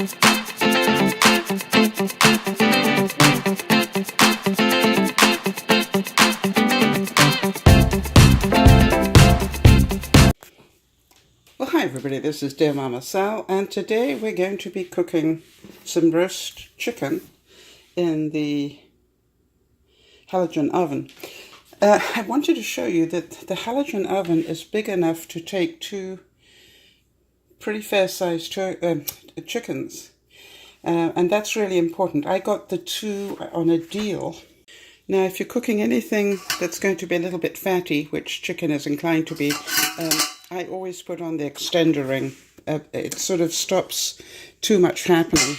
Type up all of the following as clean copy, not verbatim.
Well, hi everybody, this is DearMamaSal, and today we're going to be cooking some roast chicken in the halogen oven. I wanted to show you that the halogen oven is big enough to take two pretty fair-sized chickens, and that's really important. I got the two on a deal. Now, if you're cooking anything that's going to be a little bit fatty, which chicken is inclined to be, I always put on the extender ring. It sort of stops too much happening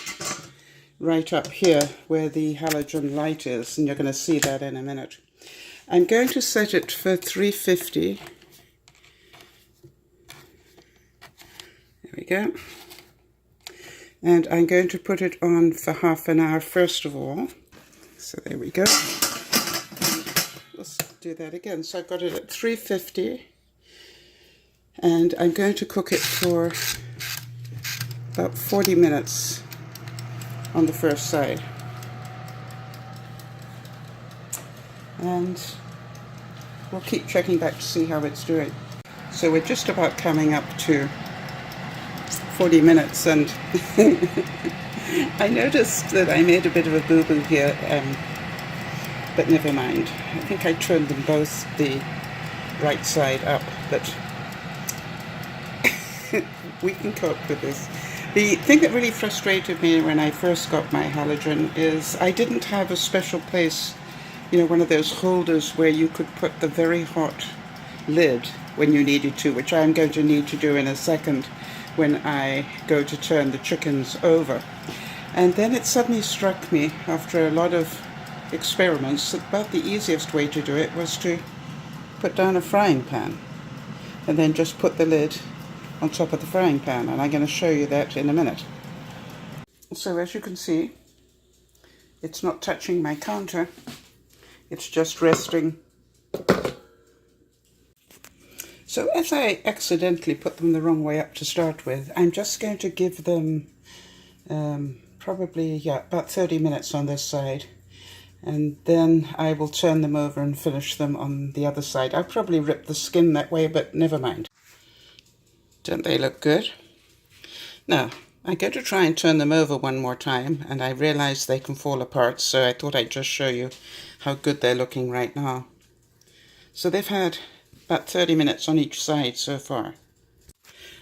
right up here where the halogen light is, and you're going to see that in a minute. I'm going to set it for 350. There we go. And I'm going to put it on for half an hour first of all. So there we go. Let's do that again. So I've got it at 350. And I'm going to cook it for about 40 minutes on the first side. And we'll keep checking back to see how it's doing. So we're just about coming up to 40 minutes, and I noticed that I made a bit of a boo-boo here, but never mind. I think I turned them both the right side up, but we can cope with this. The thing that really frustrated me when I first got my halogen is I didn't have a special place, you know, one of those holders where you could put the very hot lid when you needed to, which I'm going to need to do in a second when I go to turn the chickens over. And then it suddenly struck me, after a lot of experiments, that about the easiest way to do it was to put down a frying pan and then just put the lid on top of the frying pan, and I'm going to show you that in a minute. So as you can see, it's not touching my counter, it's just resting. So as I accidentally put them the wrong way up to start with, I'm just going to give them probably about 30 minutes on this side, and then I will turn them over and finish them on the other side. I'll probably rip the skin that way, but never mind. Don't they look good? Now, I'm going to try and turn them over one more time, and I realize they can fall apart, so I thought I'd just show you how good they're looking right now. So they've had about 30 minutes on each side so far.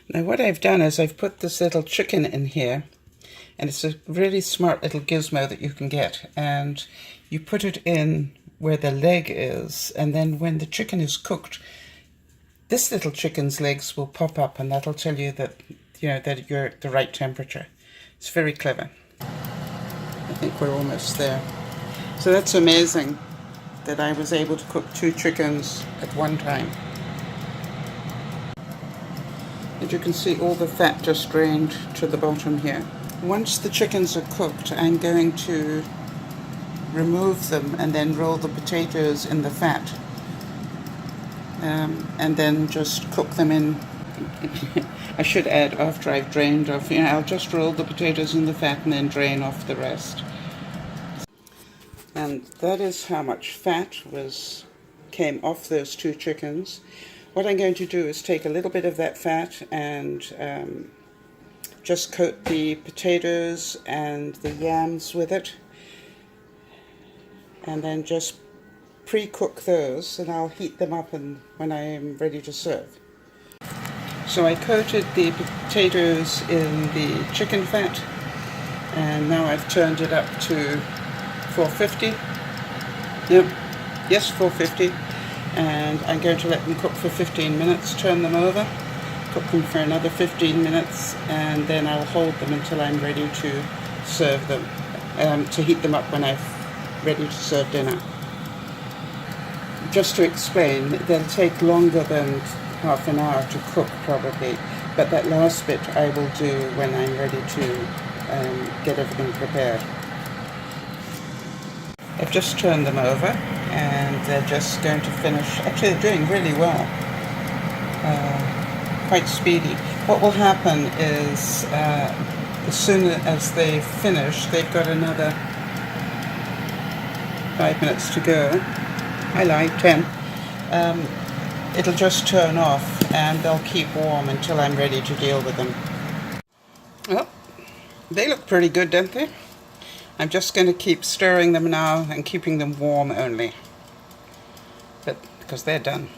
Now what I've done is I've put this little chicken in here, and it's a really smart little gizmo that you can get, and you put it in where the leg is, and then when the chicken is cooked, this little chicken's legs will pop up, and that'll tell you that, you know, that you're at the right temperature. It's very clever. I think we're almost there. So that's amazing that I was able to cook two chickens at one time. And you can see all the fat just drained to the bottom here. Once the chickens are cooked, I'm going to remove them and then roll the potatoes in the fat. And then just cook them in. I should add, after I've drained off, you know, I'll just roll the potatoes in the fat and then drain off the rest. And that is how much fat came off those two chickens. What I'm going to do is take a little bit of that fat and just coat the potatoes and the yams with it, and then just pre-cook those, and I'll heat them up when I am ready to serve. So I coated the potatoes in the chicken fat, and now I've turned it up to 450. Yep, yes, 450. And I'm going to let them cook for 15 minutes, turn them over, cook them for another 15 minutes, and then I'll hold them until I'm ready to serve them, to heat them up when I'm ready to serve dinner. Just to explain, they'll take longer than half an hour to cook probably, but that last bit I will do when I'm ready to get everything prepared. I've just turned them over, and they're just going to finish. Actually, they're doing really well, quite speedy. What will happen is as soon as they finish, they've got another 5 minutes to go. I like 10. It'll just turn off and they'll keep warm until I'm ready to deal with them. Well, they look pretty good, don't they? I'm just going to keep stirring them now and keeping them warm only. But because they're done.